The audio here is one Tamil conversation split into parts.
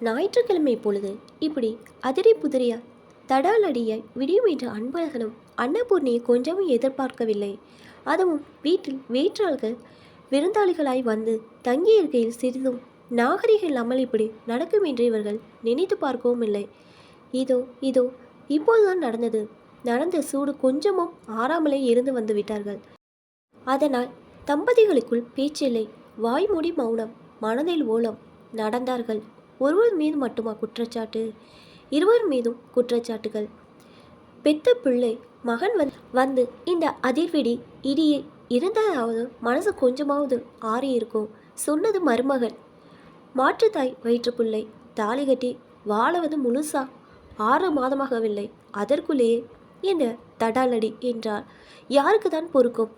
ஞாயிற்றுக்கிழமை பொழுது இப்படி அதிரி புதிரியா தடாலடியாய் விடியும் என்ற அன்பழகனும் அன்னபூர்ணியை கொஞ்சமும் எதிர்பார்க்கவில்லை. அதுவும் வீட்டில் வேற்றாள்கள் விருந்தாளிகளாய் வந்து தங்கியிருக்கையில் சிறிதும் நாகரிகம் இல்லாமல் இப்படி நடக்கும் என்று இவர்கள் நினைத்து பார்க்கவும் இல்லை. இதோ இதோ இப்போதுதான் நடந்தது. நடந்த சூடு கொஞ்சமும் ஆறாமலே இருந்து வந்து விட்டார்கள். அதனால் தம்பதிகளுக்குள் பேச்சில்லை. வாய்மூடி மௌனம், மனதில் ஓலம். நடந்தார்கள். ஒருவர் மீது மட்டுமா குற்றச்சாட்டு? இருவர் மீதும் குற்றச்சாட்டுகள். பெத்த பிள்ளை மகன் வந்து இந்த அதிர்விடி இடியை இருந்ததாவது மனசு கொஞ்சமாவது ஆறியிருக்கும். சொன்னது மருமகள். மாற்றுத்தாய் வயிற்றுப்பிள்ளை தாலி கட்டி வாழவது முழுசா 6 மாதமாகவில்லை. அதற்குள்ளேயே இந்த தடாலடி என்றால் யாருக்கு தான் பொறுக்கும்?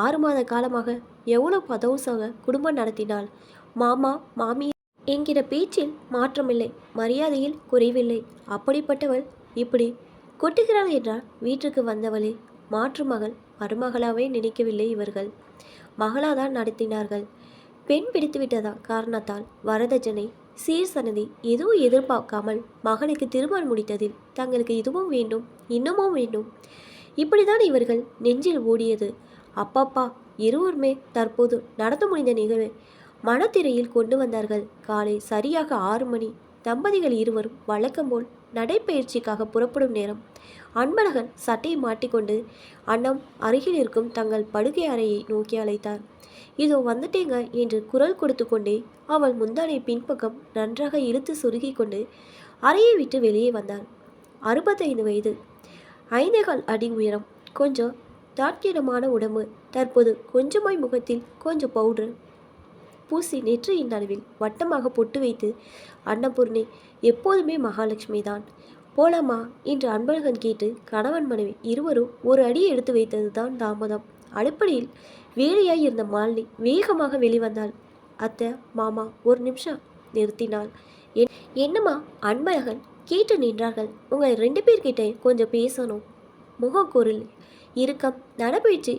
6 மாத காலமாக எவ்வளோ பதவுசாக குடும்பம் நடத்தினாள். மாமா மாமி என்கிற பேச்சில் மாற்றமில்லை, மரியாதையில் குறைவில்லை. அப்படிப்பட்டவள் இப்படி கொட்டுகிறாள் என்றால் வீட்டுக்கு வந்தவளே மாற்று மகள் மருமகளாவே நினைக்கவில்லை இவர்கள். மகளாதான் நடத்தினார்கள். பெண் பிடித்துவிட்டதா காரணத்தால் வரதட்சணை சீர்சனதி எதுவும் எதிர்பார்க்காமல் மகனுக்கு திருமணம் முடித்ததில் தங்களுக்கு இதுவும் வேண்டும் இன்னமும் வேண்டும். இப்படிதான் இவர்கள் நெஞ்சில் ஓடியது. அப்பப்பா, இருவருமே தற்போது நடந்து முடிந்த நிகழ்வை மனத்திரையில் கொண்டு வந்தார்கள். காலை சரியாக 6 மணி. தம்பதிகள் இருவரும் வழக்கம்போல் நடைப்பயிற்சிக்காக புறப்படும் நேரம். அன்பழகன் சட்டையை மாட்டிக்கொண்டு அன்னம் அருகில் இருக்கும் தங்கள் படுக்கை அறையை நோக்கி அழைத்தார். இதோ வந்துட்டேங்க என்று குரல் கொடுத்து கொண்டே அவள் முந்தானை பின்பக்கம் நன்றாக இழுத்து சுருகி கொண்டு அறையை விட்டு வெளியே வந்தாள். 65 வயது, 5.25 அடி உயரம், கொஞ்சம் தாட்கிரமான உடம்பு. தற்போது கொஞ்சமாய் முகத்தில் கொஞ்சம் பவுடர் பூசி நெற்றியின் நடுவில் வட்டமாக பொட்டு வைத்து அன்னபூர்ணி எப்போதுமே மகாலட்சுமி தான். போலாமா என்று அன்பழகன் கேட்டு கணவன் மனைவி இருவரும் ஒரு அடி எடுத்து வைத்தது தான் தாமதம். அடுப்படியில் வேலையாய் இருந்த மாலினி வேகமாக வெளிவந்தாள். அத்தை மாமா ஒரு நிமிஷம் நிறுத்தினாள். என்னம்மா? அன்பழகன் கேட்டு நின்றார்கள். உங்கள் 2 பேர்கிட்ட கொஞ்சம் பேசணும். முகக்குரல் இறுக்கம். நடைபயிற்சி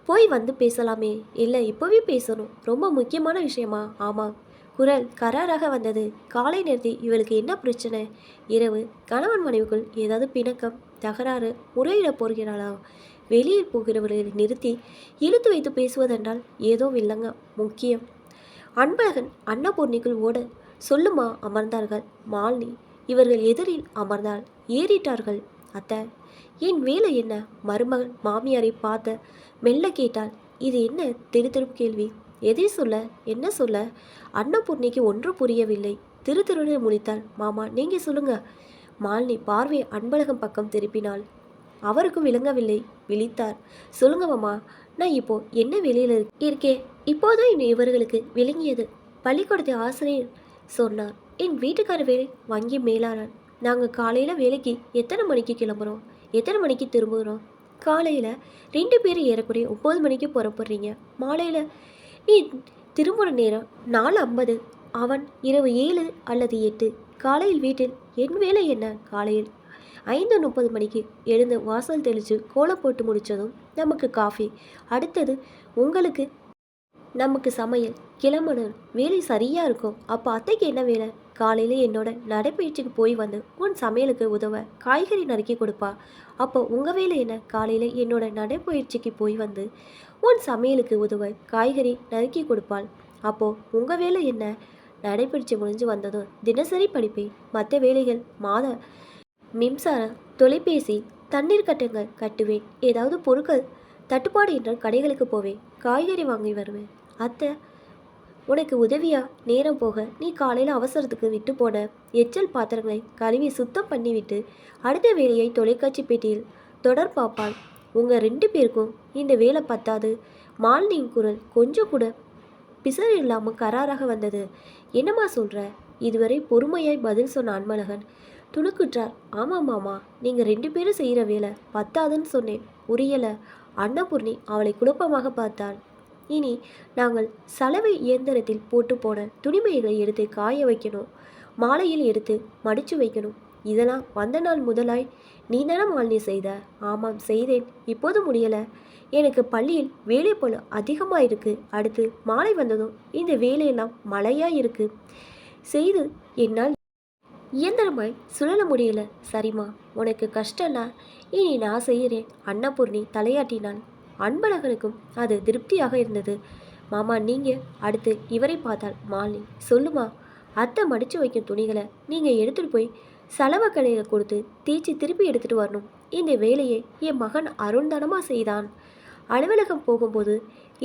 போய் வந்து பேசலாமே. இல்லை, இப்போவே பேசணும். ரொம்ப முக்கியமான விஷயமா? ஆமாம். குரல் கராராக வந்தது. காலை நேரத்தை இவளுக்கு என்ன பிரச்சனை? இரவு கணவன் மனைவிக்குள் ஏதாவது பிணக்கம், தகராறு, முறையிடப் போகிறாளா? வெளியில் போகிறவர்களை நிறுத்தி இழுத்து வைத்து பேசுவதென்றால் ஏதோ இல்லைங்க முக்கியம். அன்பழகன் அன்னபூர்ணிக்குள் ஓட சொல்லுமா. அமர்ந்தார்கள். மாலினி இவர்கள் எதிரில் அமர்ந்தாள். ஏறிட்டார்கள். அத்தை, என் வேலை என்ன? மருமகள் மாமியாரை பார்த்த மெல்ல கேட்டாள். இது என்ன திடுதிடுப்பு கேள்வி? எதை சொல்ல, என்ன சொல்ல? அன்னபூர்ணிக்கு ஒன்று புரியவில்லை. திருன்னு முழித்தாள். மாமா நீங்கள் சொல்லுங்க. மாலினி பார்வை அன்பழகம் பக்கம் திருப்பினாள். அவருக்கும் விளங்கவில்லை. விழித்தார். சொல்லுங்க மாமா, நான் இப்போ என்ன வேலையில் இருக்கேன்? இப்போதான் இவர்களுக்கு விளங்கியது. பள்ளிக்கூடத்தை ஆசிரியர் சொன்னார். என் வீட்டுக்கார வேலை வங்கி மேலாளர். நாங்கள் காலையில் வேலைக்கு எத்தனை மணிக்கு கிளம்புறோம், எத்தனை மணிக்கு திரும்புகிறோம்? காலையில் 2 பேர் ஏறக்குறைய 9 மணிக்கு புறப்படுறீங்க. மாலையில் நீ திரும்புகிற நேரம் 4:50. அவன் இரவு 7 அல்லது 8. காலையில் வீட்டில் என் வேலை என்ன? காலையில் 5:30 மணிக்கு எழுந்து வாசல் தெளித்து கோலம் போட்டு முடித்ததும் நமக்கு காஃபி. அடுத்தது உங்களுக்கு நமக்கு சமையல். கிளம்பணும். வேலை சரியாக இருக்கும். அப்போ அத்தைக்கு என்ன வேலை? காலையில் என்னோட நடைப்பயிற்சிக்கு போய் வந்து உன் சமையலுக்கு உதவ காய்கறி நறுக்கி கொடுப்பா. அப்போ உங்கள் வேலை என்ன? காலையில் என்னோட நடைப்பயிற்சிக்கு போய் வந்து உன் சமையலுக்கு உதவ காய்கறி நறுக்கி கொடுப்பாள். அப்போது உங்கள் வேலை என்ன? நடைப்பயிற்சி முடிஞ்சு வந்ததும் தினசரி படிப்பேன். மற்ற வேலைகள் மாத மின்சாரம், தொலைபேசி, தண்ணீர் கட்டங்கள் கட்டுவேன். ஏதாவது பொருட்கள் தட்டுப்பாடு என்றால் கடைகளுக்கு போவேன். காய்கறி வாங்கி வருவேன். அத்தை, உனக்கு உதவியா நேரம் போக நீ காலையில் அவசரத்துக்கு விட்டு போன எச்சல் பாத்திரங்களை கழுவி சுத்தம் பண்ணிவிட்டு அடுத்த வேலையை தொலைக்காட்சி பெட்டியில் தொடர் பார்ப்பாள். உங்கள் 2 பேருக்கும் இந்த வேலை பத்தாது. மாலினியின் குரல் கொஞ்சம் கூட பிசர் இல்லாமல் கராராக வந்தது. என்னம்மா சொல்கிற? இதுவரை பொறுமையாய் பதில் சொன்ன அன்பழகன் துணுக்குற்றார். ஆமாம் மாமா, நீங்கள் 2 பேரும் செய்கிற வேலை பத்தாதுன்னு சொன்னேன். புரியலை. அன்னபூர்ணி அவளை குழப்பமாக பார்த்தாள். இனி நாங்கள் சலவை இயந்திரத்தில் போட்டு போன துணிமணிகளை எடுத்து காய வைக்கணும். மாலையில் எடுத்து மடித்து வைக்கணும். இதெல்லாம் வந்த நாள் முதலாய் நீ தானே மாலினி செய்த? ஆமாம் செய்தேன். இப்போது முடியலை. எனக்கு பள்ளியில் வேலை போல அதிகமாக இருக்குது. அடுத்து மாலை வந்ததும் இந்த வேலையெல்லாம் மழையாக இருக்குது. செய்து என்னால் இயந்திரமாய் சுழல முடியல. சரிம்மா, உனக்கு கஷ்டம்னா இனி நான் செய்கிறேன். அன்னபூர்ணி தலையாட்டினாள். அன்பழகனுக்கும் அது திருப்தியாக இருந்தது. மாமா, நீங்கள் அடுத்து இவரை பார்த்தால் மாலினி. சொல்லுமா, அத்தை மடித்து வைக்கும் துணிகளை நீங்கள் எடுத்துகிட்டு போய் சலவை கடையில் கொடுத்து தேய்ச்சி திருப்பி எடுத்துகிட்டு வரணும். இந்த வேலையை என் மகன் அருண்தனமாக செய்தான். அலுவலகம் போகும்போது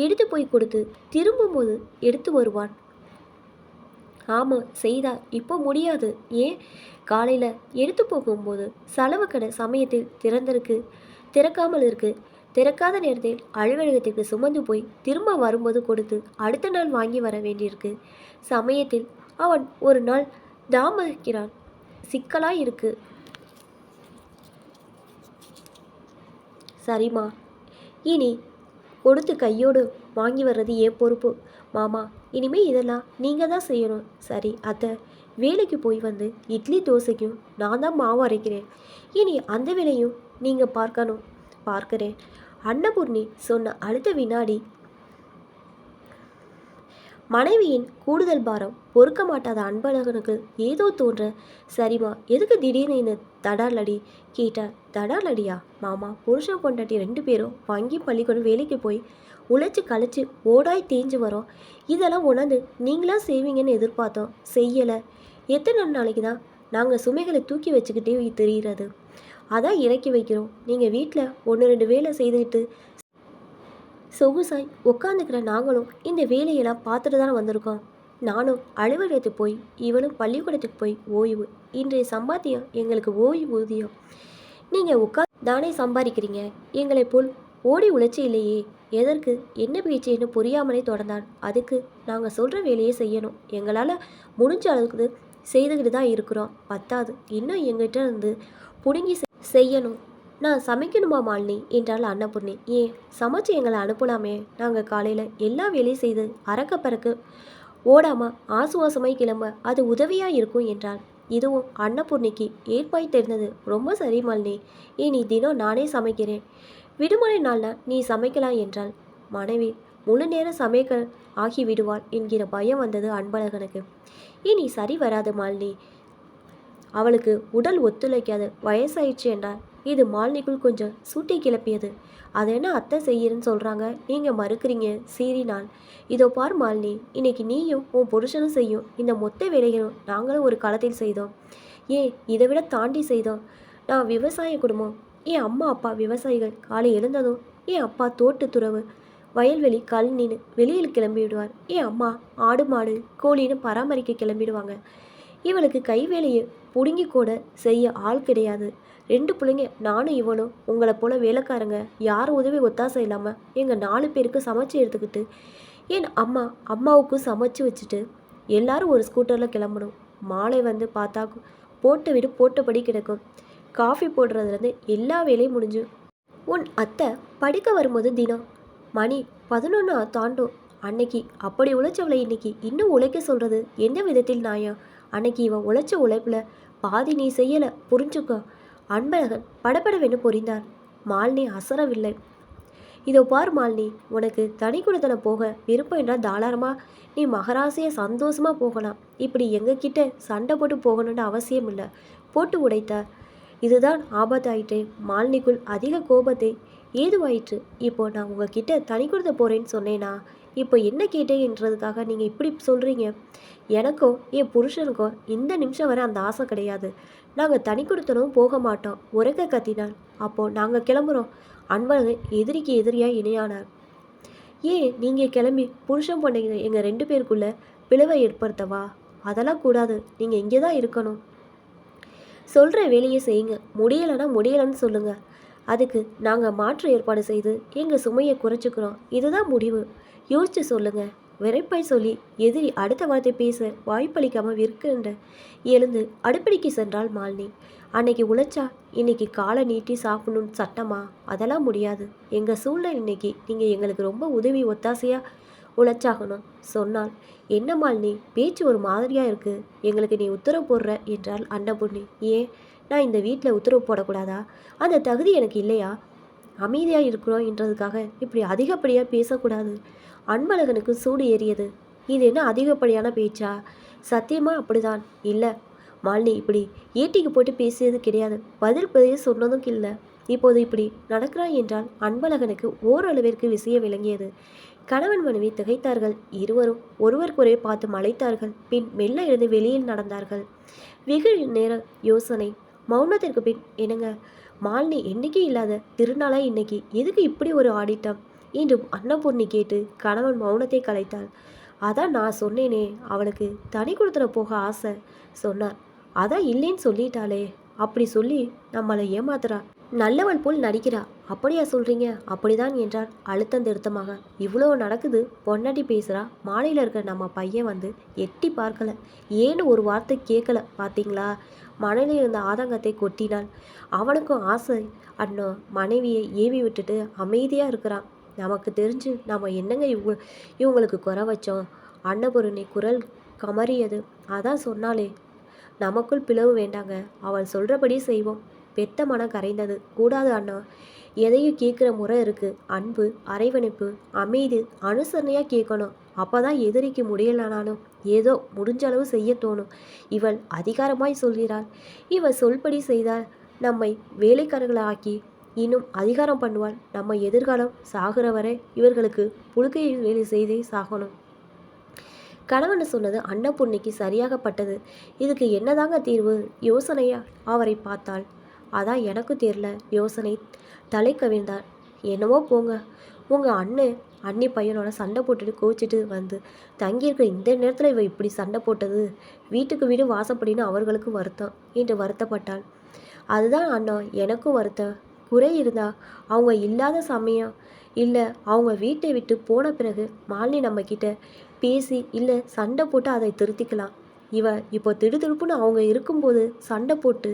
எடுத்து போய் கொடுத்து திரும்பும்போது எடுத்து வருவான். ஆமாம், செய்தா. இப்போ முடியாது. ஏன்? காலையில் எடுத்து போகும்போது சலவை கடை சமயத்தில் திறக்காமல் இருக்கு. திறக்காத நேரத்தில் அலுவலகத்துக்கு சுமந்து போய் திரும்ப வரும்போது கொடுத்து அடுத்த நாள் வாங்கி வர வேண்டியிருக்கு. சமயத்தில் அவன் ஒரு நாள் தாமதிக்கிறான். சிக்கலாக இருக்கு. சரிம்மா, இனி கொடுத்து கையோடு வாங்கி வர்றது ஏன் பொறுப்பு. மாமா, இனிமேல் இதெல்லாம் நீங்கள் தான் செய்யணும். சரி அத்தை, வேலைக்கு போய் வந்து இட்லி தோசைக்கும் நான் தான் மாவு அரைக்கிறேன். இனி அந்த வேலையும் நீங்கள் பார்க்கிறேன். அன்னபூர்ணி சொன்ன அடுத்த வினாடி மனைவியின் கூடுதல் பாரம் பொறுக்க மாட்டாத அன்பழகனுக்கு ஏதோ தோன்ற, சரிம்மா, எதுக்கு திடீர்னு இந்த தடாலடி கேட்டார். தடாலடியா? மாமா, புருஷன் பொண்டாட்டி 2 பேரும் வங்கி பள்ளிக்கூடம் வேலைக்கு போய் உழைச்சி கழிச்சு ஓடாய் தேஞ்சு வரோம். இதெல்லாம் உணர்ந்து நீங்களா செய்வீங்கன்னு எதிர்பார்த்தோம், செய்யலை. எத்தனை நாளைக்கு தான் நாங்கள் சுமைகளை தூக்கி வச்சுக்கிட்டே தெரிகிறது. அதான் இறக்கி வைக்கிறோம். நீங்கள் வீட்டில் 1-2 வேலை செய்துக்கிட்டு சொகுசாய் உட்காந்துக்கிற நாங்களும் இந்த வேலையெல்லாம் பார்த்துட்டு தானே வந்திருக்கோம். நானும் அலுவலகத்துக்கு போய் இவனும் பள்ளிக்கூடத்துக்கு போய் ஓய்வு. இன்றைய சம்பாத்தியம் எங்களுக்கு ஓய்வூதியம். நீங்கள் தானே சம்பாதிக்கிறீங்க. எங்களை போல் ஓடி உழைச்சி இல்லையே. எதற்கு? என்ன பேச்சுன்னு புரியாமலே தொடர்ந்தான். அதுக்கு நாங்கள் சொல்கிற வேலையை செய்யணும். எங்களால் முடிஞ்ச அளவுக்கு செய்துக்கிட்டு தான் இருக்கிறோம். பத்தாது, இன்னும் எங்கிட்ட இருந்து பிடுங்கி செய்யணும். நான் சமைக்கணுமா மாலினி என்றாள் அன்னபூர்ணி. ஏன், சமைச்சு எங்களை அனுப்பலாமே. நாங்கள் காலையில் எல்லா வேலையும் செய்து அறக்க பறக்க ஓடாமல் ஆசுவாசமாய் கிளம்ப அது உதவியாக இருக்கும் என்றாள். இதுவும் அன்னபூர்ணிக்கு ஏற்பாய் தெரிந்தது. ரொம்ப சரி மாலினி, இனி தினம் நானே சமைக்கிறேன். விடுமுறை நாளில் நீ சமைக்கலாம் என்றாள். மனைவி முழு நேரம் சமைக்க ஆகிவிடுவாள் என்கிற பயம் வந்தது அன்பழகனுக்கு. இனி சரி வராது மாலினி, அவளுக்கு உடல் ஒத்துழைக்காது, வயசாயிடுச்சு என்றார். இது மாலினிக்குள் கொஞ்சம் சூட்டை கிளப்பியது. அதை என்ன அத்தை செய்யறன்னு சொல்கிறாங்க, நீங்கள் மறுக்கிறீங்க. சீறினாள். இதோ பார் மாலினி, இன்னைக்கு நீயும் உன் புருஷனும் செய்யும் இந்த மொத்த வேலைகளும் நாங்களும் ஒரு காலத்தில் செய்தோம். ஏன், இதை விட தாண்டி செய்தோம். நான் விவசாய குடும்பம். என் அம்மா அப்பா விவசாயிகள். காலை எழுந்ததும் என் அப்பா தோட்டு துறவு, வயல்வெளி, கல்னின்னு வெளியில் கிளம்பி விடுவார். என் அம்மா ஆடு மாடு கோழின்னு பராமரிக்க கிளம்பிடுவாங்க. இவளுக்கு கைவேலையை பிடுங்கி கூட செய்ய ஆள் கிடையாது. 2 பிள்ளைங்க, நானும் இவனும். உங்களை போல வேலைக்காரங்க யாரும் உதவி ஒத்தாசை இல்லாமல் எங்கள் 4 பேருக்கு சமைச்சு எடுத்துக்கிட்டு என் அம்மாவுக்கும் சமைச்சு வச்சுட்டு எல்லாரும் ஒரு ஸ்கூட்டரில் கிளம்பணும். மாலை வந்து பார்த்தா போட்ட வீடு போட்டபடி கிடக்கும். காஃபி போடுறதுலேருந்து எல்லா வேலையும் முடிஞ்சு உன் அத்தை படிக்க வரும்போது தினம் மணி 11 தாண்டும். அன்னைக்கு அப்படி உழைச்சவளை இன்னைக்கு இன்னும் உழைக்க சொல்கிறது எந்த விதத்தில் நியாயம்? அன்னைக்கு இவன் உழைச்ச உழைப்பில் பாதி நீ செய்யலை, புரிஞ்சுக்கோ. அன்பழகன் படபடவென்று புரிந்தார். மாலினி அசரவில்லை. இதோ பார் மாலினி, உனக்கு தனி குடித்தன போக விருப்பம் என்றால் தாராளமாக நீ மகராசியை சந்தோஷமாக போகலாம். இப்படி எங்ககிட்ட சண்டை போட்டு போகணுன்ற அவசியம் இல்லை. போட்டு உடைத்தார். இதுதான் ஆபத்தாயிற்று. மாலினிக்குள் அதிக கோபத்தை ஏதுவாயிற்று. இப்போ நான் உங்ககிட்ட தனி கொடுத்த போகிறேன்னு சொன்னேனா? இப்போ என்ன கேட்டேன்றதுக்காக நீங்கள் இப்படி சொல்கிறீங்க? எனக்கோ என் புருஷனுக்கோ இந்த நிமிஷம் வரை அந்த ஆசை கிடையாது. நாங்கள் தனி கொடுத்தனும் போக மாட்டோம். உறக்க கத்தினான். அப்போது நாங்கள் கிளம்புறோம். அன்பழகன் எதிரிக்கு எதிரியாக இணையானார். ஏன் நீங்கள் கிளம்பி புருஷன் பொண்ணுங்க எங்கள் 2 பேருக்குள்ளே பிளவை ஏற்படுத்தவா? அதெல்லாம் கூடாது. நீங்கள் இங்கே தான் இருக்கணும். சொல்கிற வேலையை செய்யுங்க. முடியலைன்னு சொல்லுங்கள். அதுக்கு நாங்கள் மாற்று ஏற்பாடு செய்து எங்கள் சுமையை குறைச்சிக்கிறோம். இதுதான் முடிவு. யோசிச்சு சொல்லுங்கள். விரைப்பாய் சொல்லி எதிரி அடுத்த வார்த்தை பேச வாய்ப்பளிக்காமல் விற்கின்ற எழுந்து அடுப்படிக்கு சென்றாள் மாலினி. அன்னைக்கு உழைச்சா இன்னைக்கு காலை நீட்டி சாப்பிடணும்னு சட்டமா? அதெல்லாம் முடியாது. எங்கள் சூழ்நிலை இன்னைக்கு நீங்கள் எங்களுக்கு ரொம்ப உதவி ஒத்தாசையாக உழைச்சாகணும் சொன்னால். என்ன மாலினி, பேச்சு ஒரு மாதிரியாக இருக்குது. எங்களுக்கு நீ உத்தரவு போடுற என்றால் அன்னபூர்ணி. ஏன், நான் இந்த வீட்டில் உத்தரவு போடக்கூடாதா? அந்த தகுதி எனக்கு இல்லையா? அமைதியாக இருக்கிறோம் என்றதுக்காக இப்படி அதிகப்படியாக பேசக்கூடாது. அன்பழகனுக்கு சூடு ஏறியது. இது என்ன அதிகப்படியான பேச்சா? சத்தியமாக அப்படிதான். இல்லை, மாலினி இப்படி ஏட்டிக்கு போட்டு பேசியது கிடையாது, பதில் சொன்னதும் இல்லை. இப்போது இப்படி நடக்கிறாய் என்றால் அன்பழகனுக்கு ஓரளவிற்கு விஷயம் விளங்கியது. கணவன் மனைவி திகைத்தார்கள். இருவரும் ஒருவருக்கொரே பார்த்து மலைத்தார்கள். பின் மெல்ல இருந்து வெளியில் நடந்தார்கள். வெகு நேர யோசனை, மௌனத்திற்கு பின், என்னங்க மாலினி என்னைக்கே இல்லாத திருநாளா இன்னைக்கு, எதுக்கு இப்படி ஒரு ஆடிட்டம் என்று அன்னபூர்ணி கேட்டு கணவன் மௌனத்தை கலைத்தாள். அதான் நான் சொன்னேனே, அவளுக்கு தனி கொடுத்துட போக ஆசை சொன்னார். அதான் இல்லைன்னு சொல்லிட்டாளே, அப்படி சொல்லி நம்மளை ஏமாத்துறா, நல்லவள் போல் நடிக்கிறா. அப்படியா சொல்கிறீங்க? அப்படிதான் என்றார் அழுத்தம் திருத்தமாக. இவ்வளோ நடக்குது, பொன்னாட்டி பேசுகிறா, மாலையில் இருக்க நம்ம பையன் வந்து எட்டி பார்க்கல, ஏன்னு ஒரு வார்த்தை கேட்கல பார்த்தீங்களா? மனையில் இருந்த ஆதங்கத்தை கொட்டினாள். அவனுக்கும் ஆசை. அண்ணோ மனைவியை ஏவி விட்டுட்டு அமைதியாக இருக்கிறான். நமக்கு தெரிஞ்சு நம்ம என்னங்க இவங்களுக்கு குறை வச்சோம்? அன்னபூரணி குரல் கமறியது. அதான் சொன்னாலே, நமக்குள் பிளவு வேண்டாங்க, அவள் சொல்கிறபடி செய்வோம். பெத்த மனம் கரைந்தது. கூடாது அண்ணா, எதையும் கேட்குற முறை இருக்குது. அன்பு, அரவணைப்பு, அமைதி, அனுசரணையாக கேட்கணும். அப்போ தான் எதிரிக்கு முடியலானாலும் ஏதோ முடிஞ்ச அளவு செய்ய தோணும். இவள் அதிகாரமாய் சொல்கிறாள். இவள் சொல்படி செய்தால் நம்மை வேலைக்காரர்களாக்கி இன்னும் அதிகாரம் பண்ணுவாள். நம்ம எதிர்காலம் சாகிற வரை இவர்களுக்கு புழுக்கை வேலை செய்தே சாகணும். கணவன் சொன்னது அன்னபூர்ணிக்கு சரியாகப்பட்டது. இதுக்கு என்னதாங்க தீர்வு? யோசனையா அவரை பார்த்தாள். அதான் எனக்கும் தெரியல. யோசனை தலை கவிழ்ந்தார். என்னவோ போங்க, உங்கள் அண்ணி பையனோட சண்டை போட்டுட்டு கோச்சிட்டு வந்து தங்கியிருக்கிற இந்த நேரத்தில் இவ இப்படி சண்டை போட்டது, வீட்டுக்கு வீடு வாசப்படின்னு அவர்களுக்கு வருத்தம் என்று வருத்தப்பட்டாள். அதுதான் அண்ணா எனக்கும் வருத்தம். குறை இருந்தா அவங்க இல்லாத சமயம் இல்லை, அவங்க வீட்டை விட்டு போன பிறகு மாலினி நம்மக்கிட்ட பேசி இல்லை சண்டை போட்டு அதை திருத்திக்கலாம். இவ இப்போ திடுதிடுப்புன்னு அவங்க இருக்கும்போது சண்டை போட்டு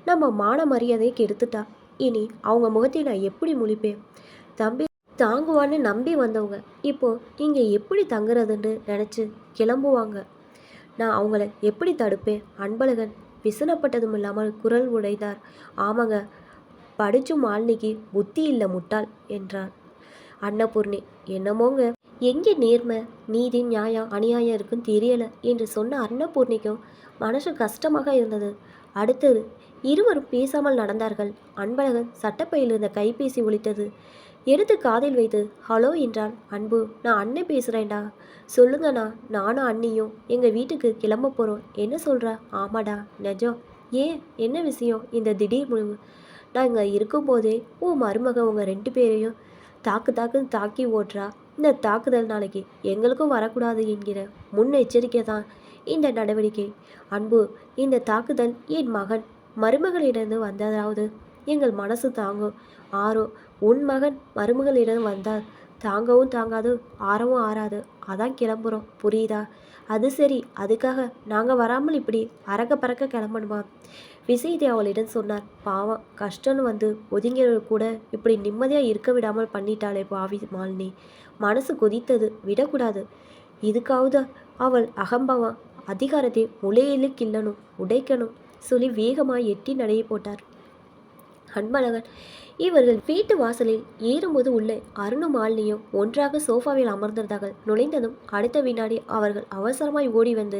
நம்ம மான மரியாதையை கெடுத்துட்டா. இனி அவங்க முகத்தை நான் எப்படி முழிப்பேன்? தம்பி தாங்குவான்னு நம்பி வந்தவங்க இப்போ இங்கே எப்படி தங்குறதுன்னு நினச்சி கிளம்புவாங்க. நான் அவங்கள எப்படி தடுப்பேன்? அன்பழகன் விசனப்பட்டதும் இல்லாமல் குரல் உடைந்தார். ஆமாங்க, படிச்சும் மாலினிக்கு புத்தி இல்லை, முட்டாள் என்றார். அன்னபூர்ணி என்னமோங்க, எங்கே நேர்மை, நீதி, நியாயம், அநியாயம் இருக்குன்னு தெரியலை என்று சொன்ன அன்னபூர்ணிக்கும் மனசு கஷ்டமாக இருந்தது. அடுத்தது இருவரும் பேசாமல் நடந்தார்கள். அன்பழகன் சட்டப்பையில் இருந்த கைபேசி ஒலித்தது. எடுத்து காதில் வைத்து ஹலோ என்றான். அன்பு, நான் அண்ணன் பேசுகிறேன்டா. சொல்லுங்கண்ணா, நானும் அண்ணியும் எங்கள் வீட்டுக்கு கிளம்ப போகிறோம். என்ன சொல்கிற? ஆமாடா, நிஜம். ஏன், என்ன விஷயம் இந்த திடீர் முடிவு? நான் இங்கே இருக்கும்போதே மருமக உங்கள் 2 பேரையும் தாக்குன்னு தாக்கி ஓட்டுறா. இந்த தாக்குதல் நாளைக்கு எங்களுக்கும் வரக்கூடாது என்கிற முன்னெச்சரிக்கை தான் இந்த நடவடிக்கை. அன்பு, இந்த தாக்குதல் என் மகன் மருமகளிடம் வந்ததாவது எங்கள் மனசு தாங்கும். ஆரோ, உன் மகன் மருமகளிடம் வந்தால் தாங்கவும் தாங்காது, ஆறவும் ஆறாது. அதான் கிளம்புறோம், புரியுதா? அது சரி, அதுக்காக நாங்கள் வராமல் இப்படி அறக்க பறக்க கிளம்பணுமா? விஷயத்தை அவளிடம் சொன்னார். பாவம், கஷ்டம்னு வந்து ஒதுங்கியவர்கள் கூட இப்படி நிம்மதியாக இருக்க விடாமல் பண்ணிட்டாளே பாவி மாலினி. மனசு கொதித்தது. விடக்கூடாது. இதுக்காவது அவள் அகம்பவம் அதிகாரத்தை முளையிலே கிள்ளணும், உடைக்கணும் சொல்லி வேகமாக எட்டி நடையை போட்டார் அன்பழகன். இவர்கள் வீட்டு வாசலில் ஏறும்போது உள்ளே அருணும் மாலினியும் ஒன்றாக சோஃபாவில் அமர்ந்திருந்தார்கள். நுழைந்ததும் அடுத்த வினாடி அவர்கள் அவசரமாய் ஓடி வந்து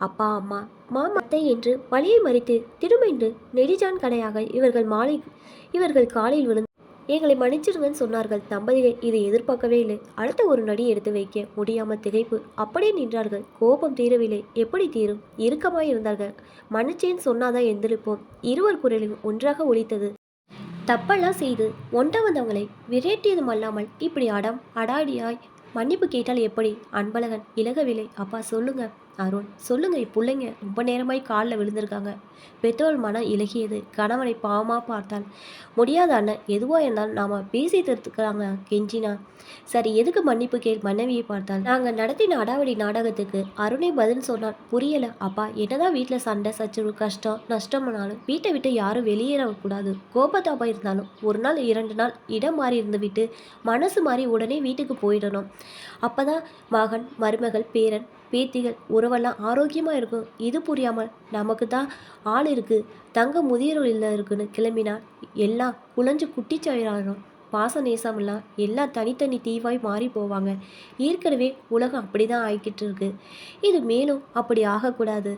அப்பா, அம்மா, மாமத்தை என்று வழியை மறித்து திரும்ப நெடிஜான் கடையாக இவர்கள் காலில் விழுந்து எங்களை மன்னிச்சிருங்கன்னு சொன்னார்கள். தம்பதிகள் இதை எதிர்பார்க்கவே இல்லை. அடுத்த ஒரு நடி எடுத்து வைக்க முடியாமல் திகைப்பு. அப்படியே நின்றார்கள். கோபம் தீரவில்லை. எப்படி தீரும்? இறுக்கமாய் இருந்தார்கள். மன்னிச்சேன்னு சொன்னாதான் எந்திரிப்போம். இருவர் குரலும் ஒன்றாக ஒலித்தது. தப்பெல்லாம் செய்து ஒண்ட வந்தவங்களை விரட்டியதும் அல்லாமல் இப்படி அடாடியாய் மன்னிப்பு கேட்டால் எப்படி? அன்பழகன் இலகவில்லை. அப்பா சொல்லுங்க அருண், சொல்லுங்க, இப்பிள்ளைங்க ரொம்ப நேரமாய் காலில் விழுந்திருக்காங்க. பெற்றோர் மனம் இலகியது. கணவனை பாவமாக பார்த்தாள். முடியாத அண்ணன், எதுவாக இருந்தாலும் நாம் பேசி தடுத்துக்கிறாங்க கெஞ்சினா. சரி, எதுக்கு மன்னிப்பு மனைவியை பார்த்தாள். நாங்கள் நடத்தின அடாவடி நாடகத்துக்கு அருணை பதில் சொன்னான். புரியலை அப்பா, என்னதான் வீட்டில் சண்டை சச்சரவு கஷ்டம் நஷ்டம்னாலும் வீட்டை விட்டு யாரும் வெளியேறக்கூடாது. கோபத்தாப்பா இருந்தாலும் 1 நாள் 2 நாள் இடம் மாறி இருந்து விட்டு மனசு மாறி உடனே வீட்டுக்கு போயிடணும். அப்போ தான் மகன் மருமகள் பேரன் பேத்திகள் உறவெல்லாம் ஆரோக்கியமாக இருக்கும். இது புரியாமல் நமக்கு தான் ஆள் இருக்குது, தங்க முதியோர் இல்லை இருக்குன்னு கிளம்பினா எல்லாம் குழஞ்சு குட்டிச்சாயிரும். பாச நேசமெல்லாம் எல்லாம் தனித்தனி தீவாய் மாறி போவாங்க. ஏற்கனவே உலகம் அப்படி தான் ஆகிக்கிட்டு இருக்கு. இது மேலும் அப்படி ஆகக்கூடாது.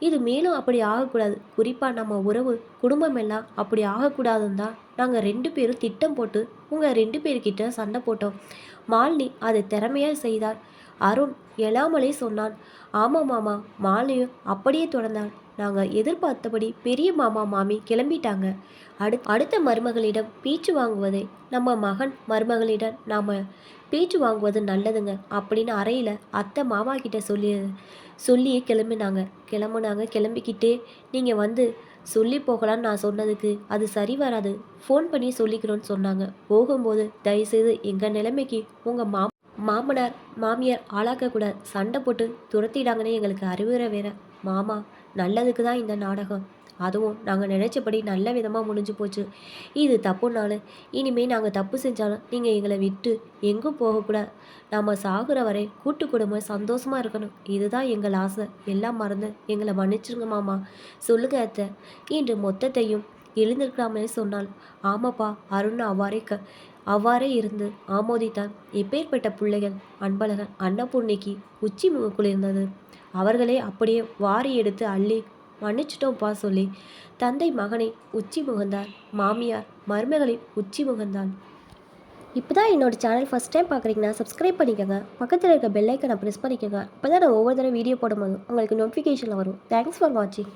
இது மேலும் அப்படி ஆகக்கூடாது. குறிப்பாக நம்ம உறவு குடும்பம் எல்லாம் அப்படி ஆகக்கூடாதுன்னு தான் நாங்கள் 2 பேரும் திட்டம் போட்டு உங்கள் 2 பேர்கிட்ட சண்டை போட்டோம். மாலினி அதை திறமையாக செய்தார். அருண் எழாமலே சொன்னான். ஆமாம் மாமா. மாலினியும் அப்படியே தொடர்ந்தாள். நாங்கள் எதிர்பார்த்தபடி பெரிய மாமா மாமி கிளம்பிட்டாங்க. அடுத்த மருமகளிடம் பேச்சு வாங்குவதை நம்ம மகன் மருமகளிடம் நாம் பேச்சு வாங்குவது நல்லதுங்க அப்படின்னு அறையில் அத்தை மாமா கிட்ட சொல்லியே கிளம்பிக்கிட்டே நீங்கள் வந்து சொல்லி போகலான்னு நான் சொன்னதுக்கு அது சரி வராது, ஃபோன் பண்ணி சொல்லிக்கிறோன்னு சொன்னாங்க. போகும்போது தயவுசெய்து எங்கள் நிலைமைக்கு உங்கள் மாமனார் மாமியார் ஆளாக்கக்கூடாது, சண்டை போட்டு துரத்திடாங்கன்னு எங்களுக்கு அறிவுரை வேற. மாமா, நல்லதுக்கு தான் இந்த நாடகம். அதுவும் நாங்கள் நினச்சபடி நல்ல விதமாக முடிஞ்சு போச்சு. இது தப்புனாலும் இனிமேல் நாங்கள் தப்பு செஞ்சாலும் நீங்கள் எங்களை விட்டு எங்கும் போகக்கூடாது. நம்ம சாகுற வரை கூட்டு குடும்பம் சந்தோஷமாக இருக்கணும். இதுதான் எங்கள் ஆசை. எல்லாம் மறந்து எங்களை மன்னிச்சிருங்க மாமா. சொல்லுங்க அத்தை என்று மொத்தத்தையும் எழுந்திருக்கலாமே சொன்னாள். ஆமாப்பா. அருண் அவ்வாறே இருந்து ஆமோதித்தான். எப்பேற்பட்ட பிள்ளைகள்! அன்பழகன் அன்னபூர்ணிக்கு உச்சி குளிர்ந்தது. அவர்களே அப்படியே வாரி எடுத்து அள்ளி மன்னிச்சிட்டோம்ப்பா சொல்லி தந்தை மகனை உச்சி முகந்தார். மாமியார் மருமகளை உச்சி முகந்தாள். இப்போ தான் என்னோடய சேனல் ஃபஸ்ட் டைம் பார்க்குறீங்கன்னா சப்ஸ்கிரைப் பண்ணிக்கோங்க. பக்கத்தில் இருக்க பெல் ஐக்கனை ப்ரெஸ் பண்ணிக்கோங்க. அப்போ தான் நான் ஒவ்வொரு தடவை வீடியோ போடும்போது உங்களுக்கு நோட்டிஃபிகேஷனில் வரும். தேங்க்ஸ் ஃபார் வாட்சிங்.